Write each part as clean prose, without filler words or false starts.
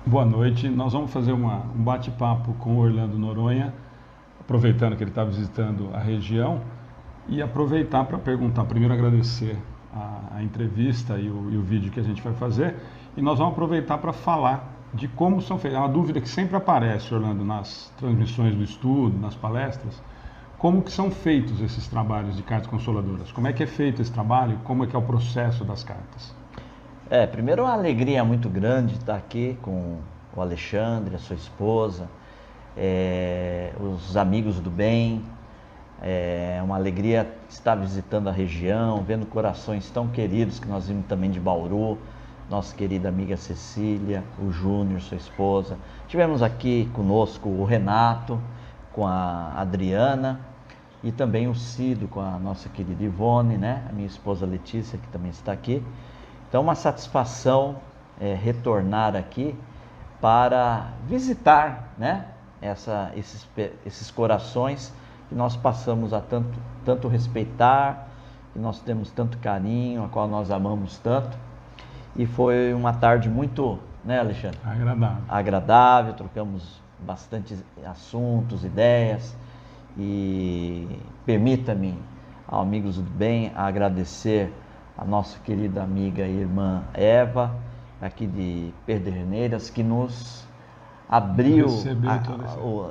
Boa noite. Nós vamos fazer um bate-papo com o Orlando Noronha, aproveitando que ele está visitando a região, e aproveitar para perguntar, primeiro agradecer a entrevista e o vídeo que a gente vai fazer, e nós vamos aproveitar para falar de como são feitos. É uma dúvida que sempre aparece, Orlando, nas transmissões do estudo, nas palestras, como que são feitos esses trabalhos de cartas consoladoras? Como é que é feito esse trabalho? Como é que é o processo das cartas? Primeiro uma alegria muito grande estar aqui com o Alexandre, a sua esposa, os amigos do bem. É uma alegria estar visitando a região, vendo corações tão queridos que nós vimos também de Bauru, nossa querida amiga Cecília, o Júnior, sua esposa. Tivemos aqui conosco o Renato, com a Adriana e também o Cido, com a nossa querida Ivone, né? A minha esposa Letícia, que também está aqui. Então, uma satisfação retornar aqui para visitar, né, esses corações que nós passamos a tanto respeitar, que nós temos tanto carinho, a qual nós amamos tanto. E foi uma tarde muito, né, Alexandre? Agradável, trocamos bastante assuntos, ideias. E permita-me, amigos do bem, agradecer a nossa querida amiga e irmã Eva, aqui de Pederneiras, que nos abriu.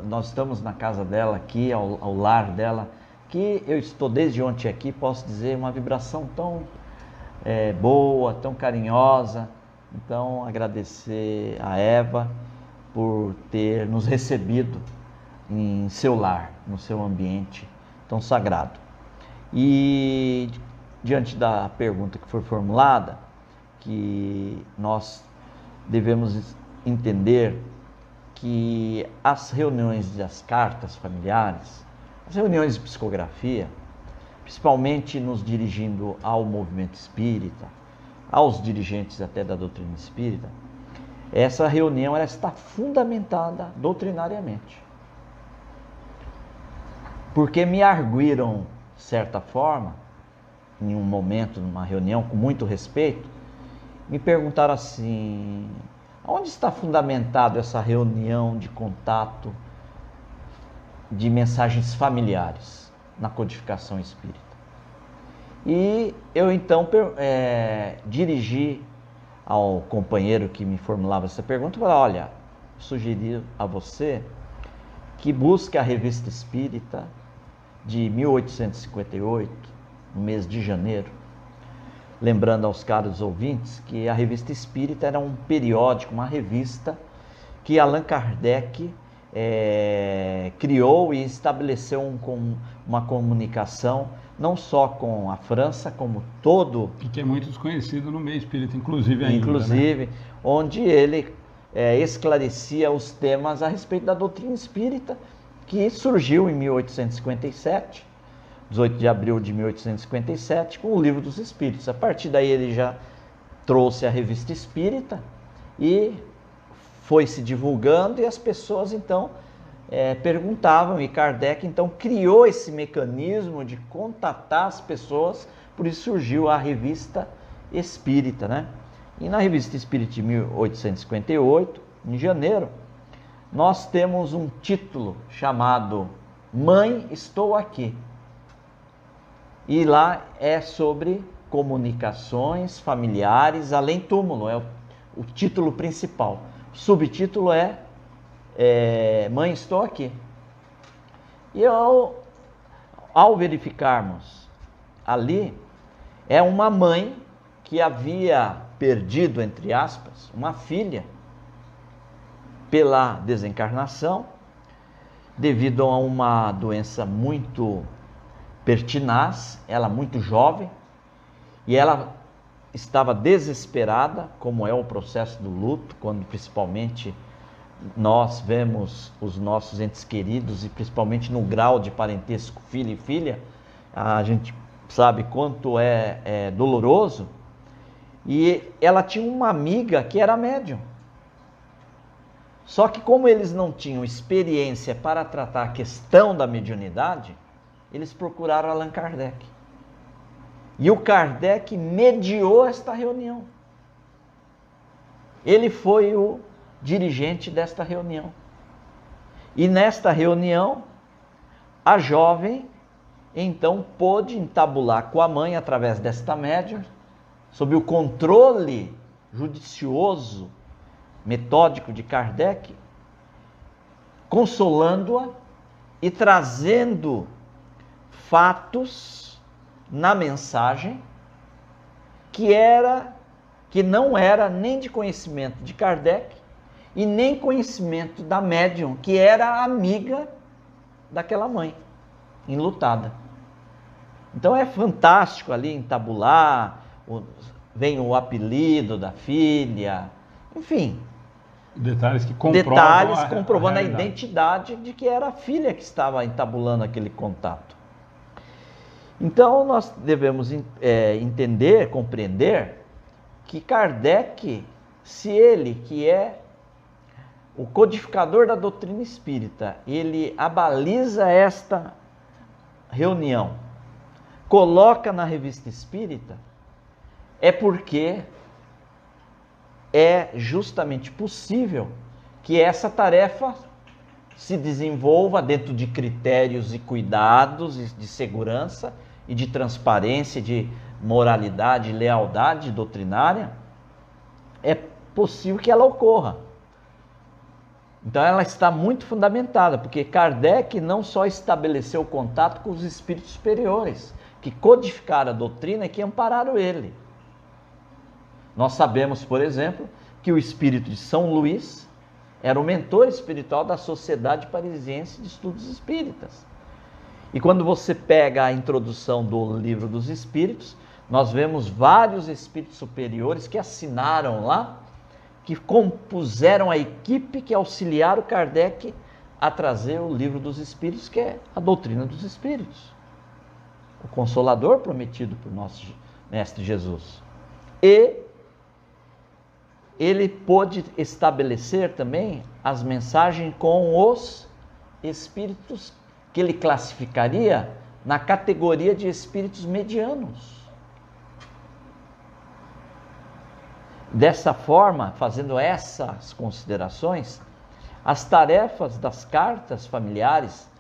Nós estamos na casa dela aqui, ao lar dela, que eu estou desde ontem aqui, posso dizer, uma vibração tão boa, tão carinhosa. Então, agradecer a Eva por ter nos recebido em seu lar, no seu ambiente tão sagrado. E diante da pergunta que foi formulada, que nós devemos entender que as reuniões das cartas familiares, as reuniões de psicografia, principalmente nos dirigindo ao movimento espírita, aos dirigentes até da doutrina espírita, essa reunião ela está fundamentada doutrinariamente. Porque me arguíram, de certa forma, em um momento, numa reunião, com muito respeito, me perguntaram assim: onde está fundamentado essa reunião de contato de mensagens familiares na codificação espírita? E eu então dirigi ao companheiro que me formulava essa pergunta e falei: olha, sugeri a você que busque a Revista Espírita de 1858, no mês de janeiro, lembrando aos caros ouvintes que a Revista Espírita era um periódico, uma revista que Allan Kardec criou e estabeleceu uma comunicação não só com a França, como todo... E que é muito desconhecido no meio espírita, inclusive ainda. Inclusive, né? Onde ele esclarecia os temas a respeito da doutrina espírita, que surgiu em 1857, 18 de abril de 1857, com o Livro dos Espíritos. A partir daí ele já trouxe a Revista Espírita e foi se divulgando, e as pessoas então perguntavam, e Kardec então criou esse mecanismo de contatar as pessoas, por isso surgiu a Revista Espírita, né? E na Revista Espírita de 1858, em janeiro, nós temos um título chamado Mãe, Estou Aqui. E lá é sobre comunicações familiares além túmulo, é o título principal. O subtítulo é Mãe, Estou Aqui. E ao verificarmos ali, é uma mãe que havia perdido, entre aspas, uma filha pela desencarnação, devido a uma doença muito pertinaz, ela muito jovem, e ela estava desesperada, como é o processo do luto, quando principalmente nós vemos os nossos entes queridos, e principalmente no grau de parentesco filho e filha, a gente sabe quanto é doloroso. E ela tinha uma amiga que era médium. Só que como eles não tinham experiência para tratar a questão da mediunidade, eles procuraram Allan Kardec. E o Kardec mediou esta reunião. Ele foi o dirigente desta reunião. E nesta reunião, a jovem então pôde entabular com a mãe, através desta médium, sob o controle judicioso, metódico de Kardec, consolando-a e trazendo fatos na mensagem que não era nem de conhecimento de Kardec e nem conhecimento da médium, que era amiga daquela mãe enlutada. Então é fantástico ali entabular, vem o apelido da filha, enfim. Detalhes que comprovando a identidade de que era a filha que estava entabulando aquele contato. Então nós devemos entender, compreender que Kardec, se ele, que é o codificador da doutrina espírita, ele abaliza esta reunião, coloca na Revista Espírita, é porque é justamente possível que essa tarefa se desenvolva dentro de critérios e cuidados de segurança e de transparência, de moralidade, lealdade doutrinária. É possível que ela ocorra. Então ela está muito fundamentada, porque Kardec não só estabeleceu contato com os espíritos superiores, que codificaram a doutrina e que ampararam ele. Nós sabemos, por exemplo, que o espírito de São Luís era o mentor espiritual da Sociedade Parisiense de Estudos Espíritas. E quando você pega a introdução do Livro dos Espíritos, nós vemos vários espíritos superiores que assinaram lá, que compuseram a equipe que auxiliaram Kardec a trazer o Livro dos Espíritos, que é a doutrina dos Espíritos. O Consolador prometido por nosso Mestre Jesus. E ele pôde estabelecer também as mensagens com os espíritos que ele classificaria na categoria de espíritos medianos. Dessa forma, fazendo essas considerações, as tarefas das cartas familiares,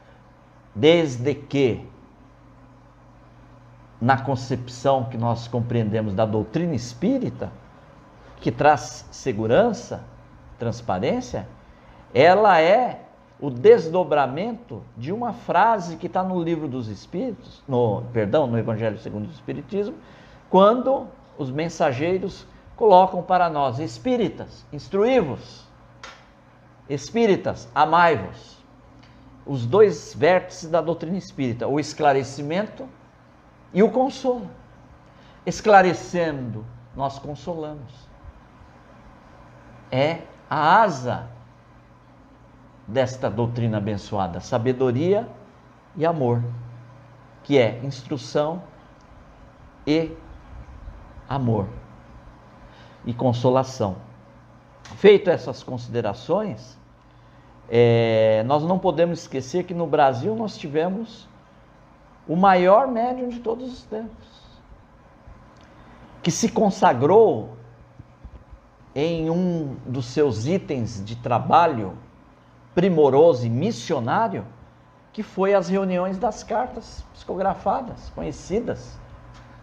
desde que na concepção que nós compreendemos da doutrina espírita, que traz segurança, transparência, ela é o desdobramento de uma frase que está no Livro dos Espíritos, no Evangelho segundo o Espiritismo, quando os mensageiros colocam para nós: espíritas, instruí-vos, espíritas, amai-vos. Os dois vértices da doutrina espírita, o esclarecimento e o consolo. Esclarecendo, nós consolamos. É a asa desta doutrina abençoada, sabedoria e amor, que é instrução e amor e consolação. Feito essas considerações, nós não podemos esquecer que no Brasil nós tivemos o maior médium de todos os tempos, que se consagrou em um dos seus itens de trabalho primoroso e missionário, que foi as reuniões das cartas psicografadas, conhecidas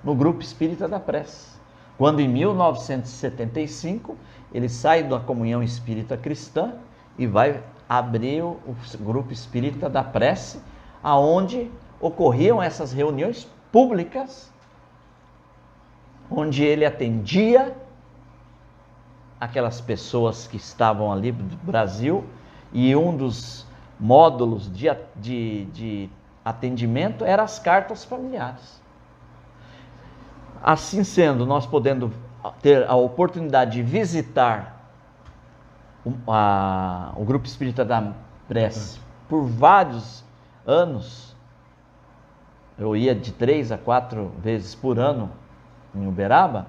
no Grupo Espírita da Prece. Quando em 1975 ele sai da Comunhão Espírita Cristã e vai abrir o Grupo Espírita da Prece, aonde ocorriam essas reuniões públicas, onde ele atendia aquelas pessoas que estavam ali do Brasil, e um dos módulos de atendimento era as cartas familiares. Assim sendo, nós podendo ter a oportunidade de visitar o Grupo Espírita da Prece por vários anos, eu ia de 3 a 4 vezes por ano em Uberaba,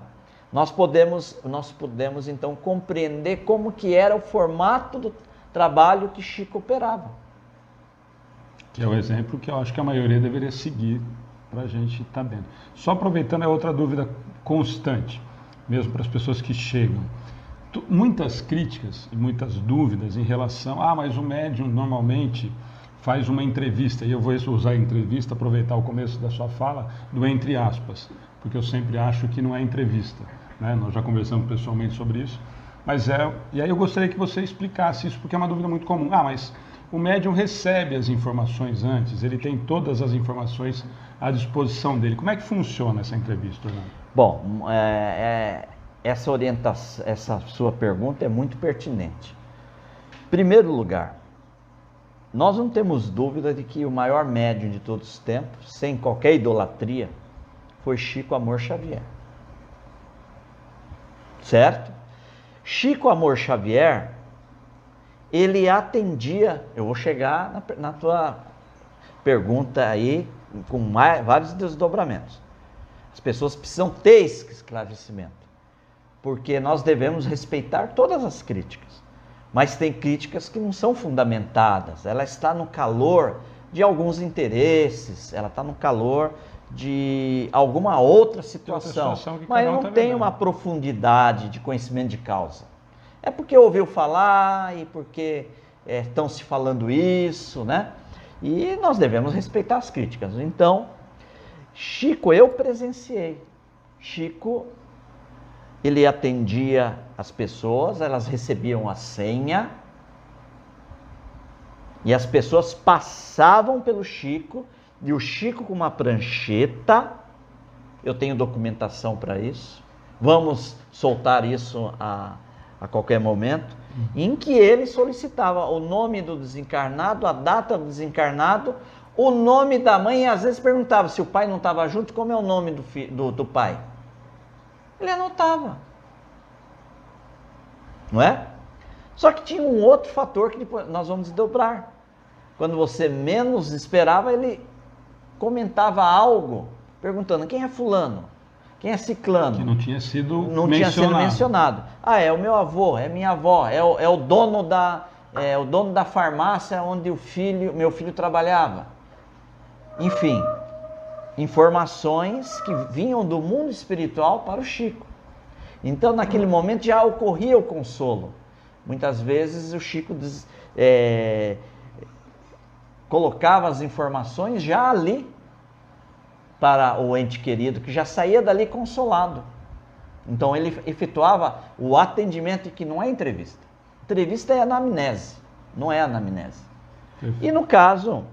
nós podemos então compreender como que era o formato do trabalho que Chico operava. Que é o exemplo que eu acho que a maioria deveria seguir para a gente estar dentro. Só aproveitando, é outra dúvida constante, mesmo para as pessoas que chegam. Muitas críticas e muitas dúvidas em relação, mas o médium normalmente faz uma entrevista, e eu vou usar a entrevista, aproveitar o começo da sua fala, do entre aspas, porque eu sempre acho que não é entrevista, né? Nós já conversamos pessoalmente sobre isso, e aí eu gostaria que você explicasse isso, porque é uma dúvida muito comum. Mas o médium recebe as informações antes, ele tem todas as informações à disposição dele. Como é que funciona essa entrevista, Orlando? Bom, essa orientação, essa sua pergunta é muito pertinente. Em primeiro lugar, nós não temos dúvida de que o maior médium de todos os tempos, sem qualquer idolatria, foi Chico Amor Xavier. Certo? Chico Amor Xavier, ele atendia, eu vou chegar na tua pergunta aí, com vários desdobramentos. As pessoas precisam ter esse esclarecimento, porque nós devemos respeitar todas as críticas, mas tem críticas que não são fundamentadas, ela está no calor de alguns interesses, ela está no calor de alguma outra situação mas não tem uma profundidade de conhecimento de causa. É porque ouviu falar e porque estão se falando isso, né? E nós devemos respeitar as críticas. Então, Chico, eu presenciei. Chico, ele atendia as pessoas, elas recebiam a senha e as pessoas passavam pelo Chico, e o Chico com uma prancheta, eu tenho documentação para isso, vamos soltar isso a qualquer momento, em que ele solicitava o nome do desencarnado, a data do desencarnado, o nome da mãe, e às vezes perguntava se o pai não estava junto, como é o nome do pai? Ele anotava. Não é? Só que tinha um outro fator que depois nós vamos desdobrar. Quando você menos esperava, ele comentava algo, perguntando quem é fulano? Quem é ciclano? Que não tinha sido tinha sido mencionado. É o meu avô, é minha avó, é o dono da farmácia onde meu filho trabalhava. Enfim, informações que vinham do mundo espiritual para o Chico. Então, naquele momento já ocorria o consolo. Muitas vezes o Chico colocava as informações já ali para o ente querido, que já saía dali consolado. Então ele efetuava o atendimento, que não é entrevista. Entrevista é anamnese, não é anamnese. E no caso,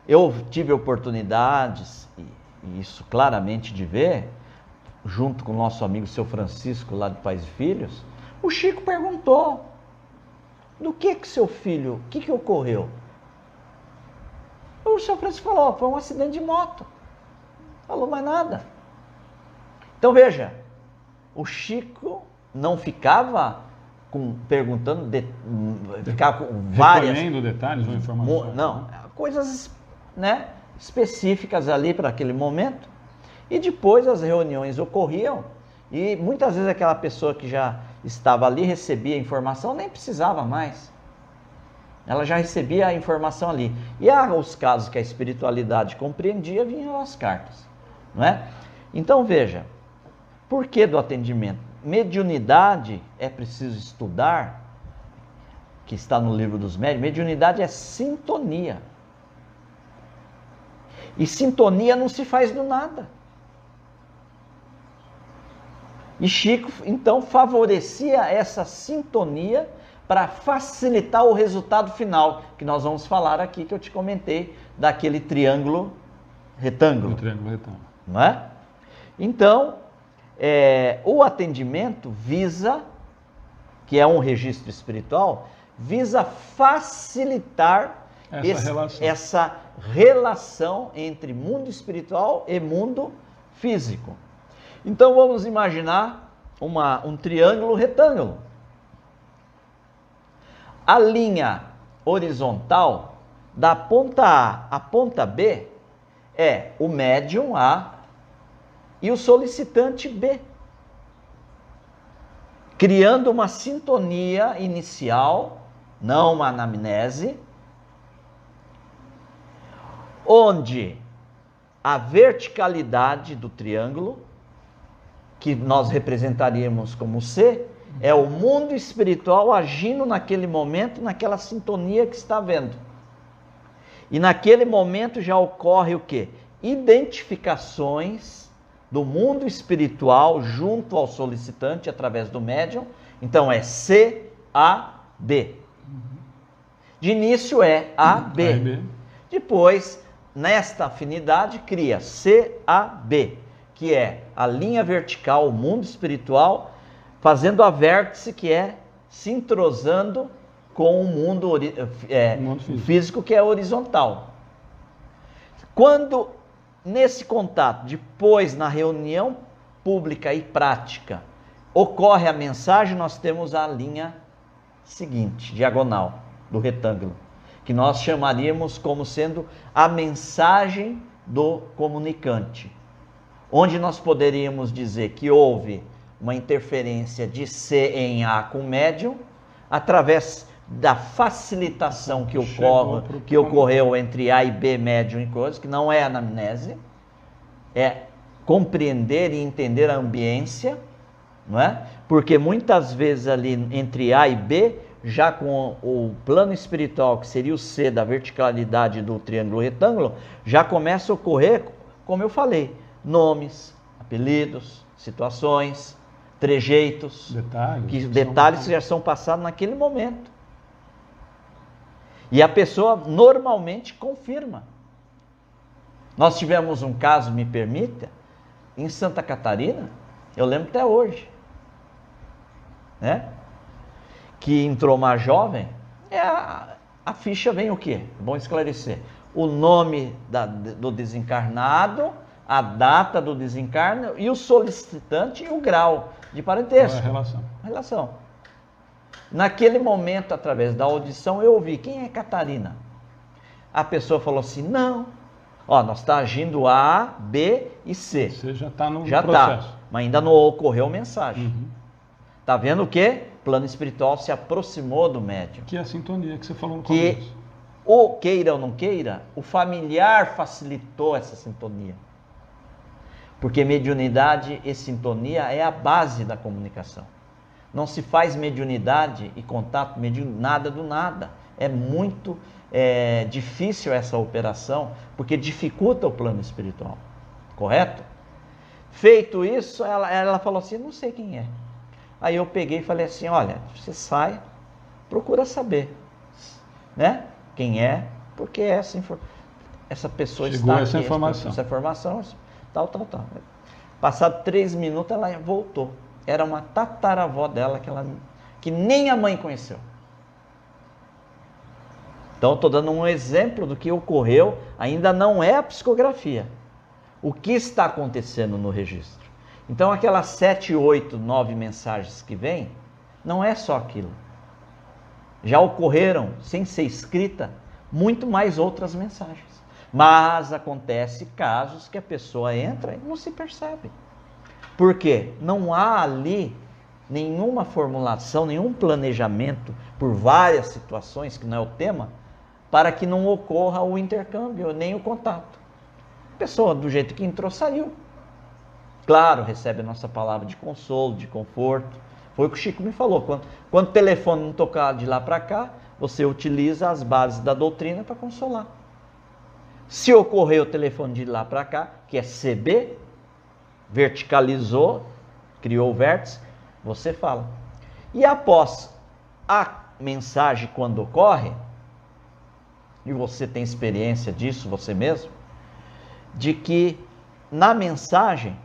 eu tive oportunidades, e isso claramente de ver, junto com o nosso amigo seu Francisco, lá de Pais e Filhos, o Chico perguntou, do que seu filho, o que ocorreu? O seu Francisco falou, foi um acidente de moto. Falou mais nada. Então veja, o Chico não ficava perguntando, ficava com várias... recolhendo detalhes ou informações. Não, coisas, né, específicas ali para aquele momento. E depois as reuniões ocorriam e muitas vezes aquela pessoa que já estava ali recebia a informação, nem precisava mais. Ela já recebia a informação ali. E os casos que a espiritualidade compreendia, vinham as cartas. Não é? Então veja, por que do atendimento? Mediunidade é preciso estudar, que está no livro dos médiuns. Mediunidade é sintonia. E sintonia não se faz do nada. E Chico, então, favorecia essa sintonia para facilitar o resultado final, que nós vamos falar aqui, que eu te comentei, daquele triângulo retângulo. O triângulo retângulo. Não é? Então, o atendimento visa, que é um registro espiritual, visa facilitar essa relação entre mundo espiritual e mundo físico. Então vamos imaginar um triângulo retângulo. A linha horizontal da ponta A à ponta B é o médium A e o solicitante B, criando uma sintonia inicial, não uma anamnese, onde a verticalidade do triângulo que nós representaríamos como C, é o mundo espiritual agindo naquele momento, naquela sintonia que está vendo. E naquele momento já ocorre o quê? Identificações do mundo espiritual junto ao solicitante através do médium. Então é C, A, B. De início é A, B. Depois, nesta afinidade, cria C, A, B, que é a linha vertical, o mundo espiritual, fazendo a vértice, que é se entrosando com o mundo físico, que é horizontal. Quando, nesse contato, depois na reunião pública e prática, ocorre a mensagem, nós temos a linha seguinte, diagonal, do retângulo, que nós chamaríamos como sendo a mensagem do comunicante, onde nós poderíamos dizer que houve uma interferência de C em A com o médium, através da facilitação que ocorreu entre A e B, médium e coisas, que não é anamnese, é compreender e entender a ambiência, não é? Porque muitas vezes ali entre A e B, já com o plano espiritual, que seria o C da verticalidade do triângulo retângulo, já começa a ocorrer, como eu falei, nomes, apelidos, situações, trejeitos, detalhes que já são passados naquele momento. E a pessoa normalmente confirma. Nós tivemos um caso, me permita, em Santa Catarina, eu lembro até hoje, né? Que entrou uma jovem, a ficha vem o quê? Bom esclarecer. O nome do desencarnado, a data do desencarne e o solicitante e o grau de parentesco. A relação. Naquele momento, através da audição, eu ouvi, quem é Catarina? A pessoa falou assim, não, nós está agindo A, B e C. Você já está no processo. Tá, mas ainda não ocorreu mensagem. Tá vendo o quê? O plano espiritual se aproximou do médium. Que é a sintonia que você falou no começo. Que, ou queira ou não queira, o familiar facilitou essa sintonia. Porque mediunidade e sintonia é a base da comunicação. Não se faz mediunidade e contato nada do nada. É muito difícil essa operação, porque dificulta o plano espiritual. Correto? Feito isso, ela falou assim, não sei quem é. Aí eu peguei e falei assim, olha, você sai, procura saber, né? Quem é, porque essa pessoa chegou está essa aqui. Informação. Essa informação, tal. Passado 3 minutos, ela voltou. Era uma tataravó dela que nem a mãe conheceu. Então, estou dando um exemplo do que ocorreu, ainda não é a psicografia. O que está acontecendo no registro? Então, aquelas 7, 8, 9 mensagens que vêm, não é só aquilo. Já ocorreram, sem ser escrita, muito mais outras mensagens. Mas acontece casos que a pessoa entra e não se percebe. Por quê? Não há ali nenhuma formulação, nenhum planejamento por várias situações, que não é o tema, para que não ocorra o intercâmbio, nem o contato. A pessoa, do jeito que entrou, saiu. Claro, recebe a nossa palavra de consolo, de conforto. Foi o que o Chico me falou. Quando o telefone não tocar de lá para cá, você utiliza as bases da doutrina para consolar. Se ocorrer o telefone de lá para cá, que é CB, verticalizou, criou o vértice, você fala. E após a mensagem, quando ocorre, e você tem experiência disso, você mesmo, de que na mensagem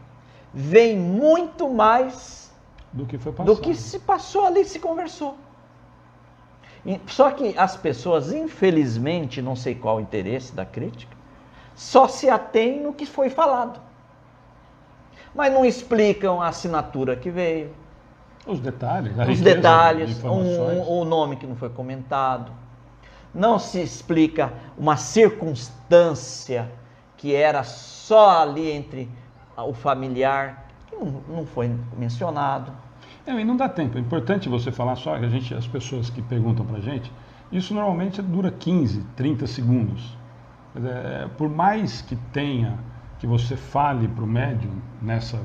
vem muito mais do que foi passado, do que se passou ali, se conversou. Só que as pessoas, infelizmente, não sei qual o interesse da crítica, só se atém no que foi falado. Mas não explicam a assinatura que veio. Os detalhes, o nome que não foi comentado. Não se explica uma circunstância que era só ali entre o familiar, que não foi mencionado. E não dá tempo. É importante você falar só, que as pessoas que perguntam pra gente, isso normalmente dura 15, 30 segundos. Por mais que você fale para o médium nessa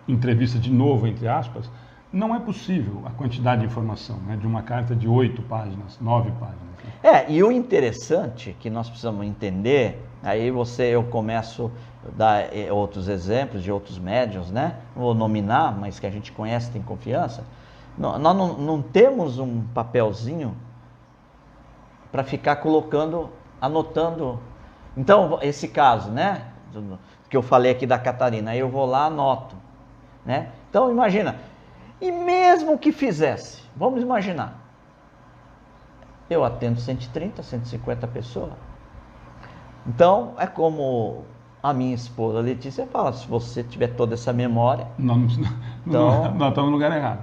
entrevista de novo, entre aspas, não é possível a quantidade de informação, né, de uma carta de 8 páginas, 9 páginas. Né? E o interessante que nós precisamos entender, aí eu começo a dar outros exemplos de outros médiuns, né? Não vou nominar, mas que a gente conhece, tem confiança. Nós não temos um papelzinho para ficar colocando, anotando. Então, esse caso, né, que eu falei aqui da Catarina, aí eu vou lá, anoto, né? Então, imagina, e mesmo que fizesse, vamos imaginar, eu atendo 130, 150 pessoas. Então, é como a minha esposa Letícia fala, se você tiver toda essa memória, então, nós estamos no lugar errado.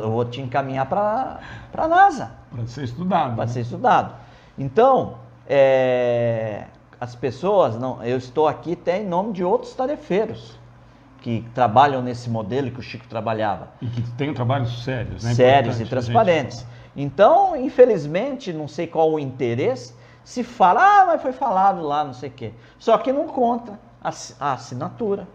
Eu vou te encaminhar para a NASA. Para ser estudado. Para ser estudado. Então, as pessoas, eu estou aqui até em nome de outros tarefeiros que trabalham nesse modelo que o Chico trabalhava. E que tem trabalhos sérios, né? Sérios e transparentes. Então, infelizmente, não sei qual o interesse, se fala, mas foi falado lá, não sei o quê. Só que não conta a assinatura,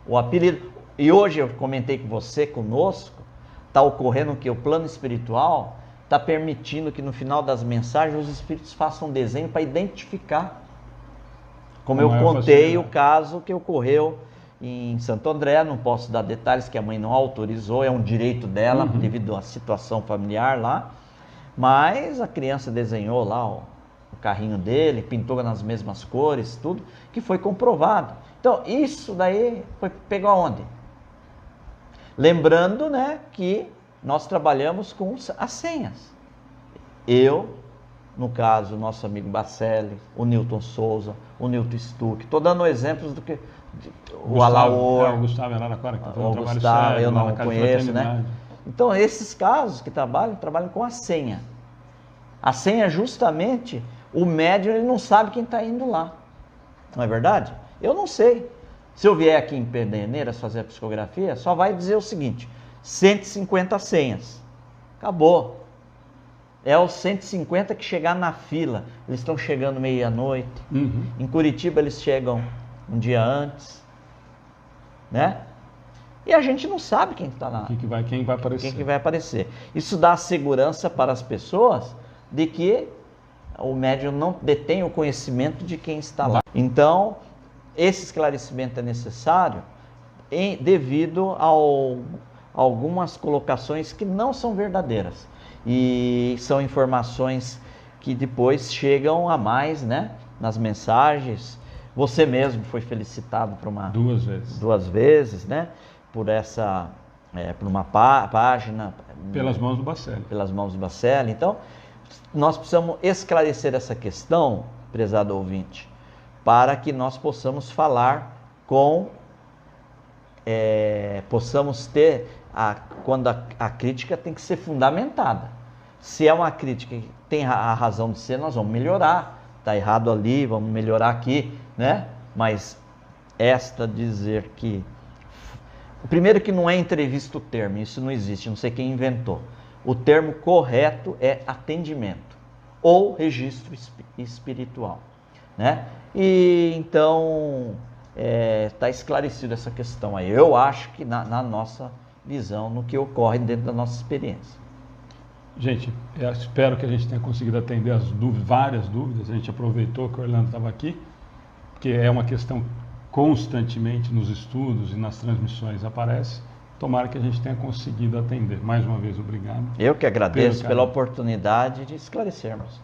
o apelido. E hoje eu comentei com você, conosco, está ocorrendo que o plano espiritual está permitindo que no final das mensagens os espíritos façam um desenho para identificar. Como eu contei o caso que ocorreu em Santo André, não posso dar detalhes que a mãe não autorizou, é um direito dela devido à situação familiar lá, mas a criança desenhou lá o carrinho dele, pintou nas mesmas cores, tudo, que foi comprovado. Então, isso daí pegou aonde? Lembrando, né, que nós trabalhamos com as senhas. Eu, no caso, o nosso amigo Bacelli, o Newton Souza, o Newton Stuck, estou dando exemplos do que o Alaor, o Gustavo Araraquara, que tem um trabalho Gustavo, sério, eu não conheço, né? Então, esses casos que trabalham com a senha. A senha, justamente, o médium ele não sabe quem está indo lá. Não é verdade? Eu não sei. Se eu vier aqui em Pederneiras fazer a psicografia, só vai dizer o seguinte: 150 senhas. Acabou. É os 150 que chegar na fila. Eles estão chegando meia-noite. Em Curitiba eles chegam um dia antes, né? E a gente não sabe quem está lá. Quem vai aparecer. Quem que vai aparecer. Isso dá segurança para as pessoas de que o médium não detém o conhecimento de quem está lá. Então, esse esclarecimento é necessário devido a algumas colocações que não são verdadeiras. E são informações que depois chegam a mais, né? Nas mensagens. Você mesmo foi felicitado por duas vezes, né? Por uma página. Pelas mãos do Bacelli. Pelas mãos do Bacelli. Então, nós precisamos esclarecer essa questão, prezado ouvinte, para que nós possamos falar possamos ter, quando a crítica tem que ser fundamentada. Se é uma crítica que tem a razão de ser, nós vamos melhorar. Está errado ali, vamos melhorar aqui, né? Mas dizer que... Primeiro que não é entrevista o termo, isso não existe, não sei quem inventou. O termo correto é atendimento ou registro espiritual, né? E então está esclarecida essa questão aí. Eu acho que na nossa visão, no que ocorre dentro da nossa experiência. Gente, eu espero que a gente tenha conseguido atender as várias dúvidas. A gente aproveitou que o Orlando estava aqui, porque é uma questão constantemente nos estudos e nas transmissões aparece. Tomara que a gente tenha conseguido atender. Mais uma vez, obrigado. Eu que agradeço pela oportunidade de esclarecermos.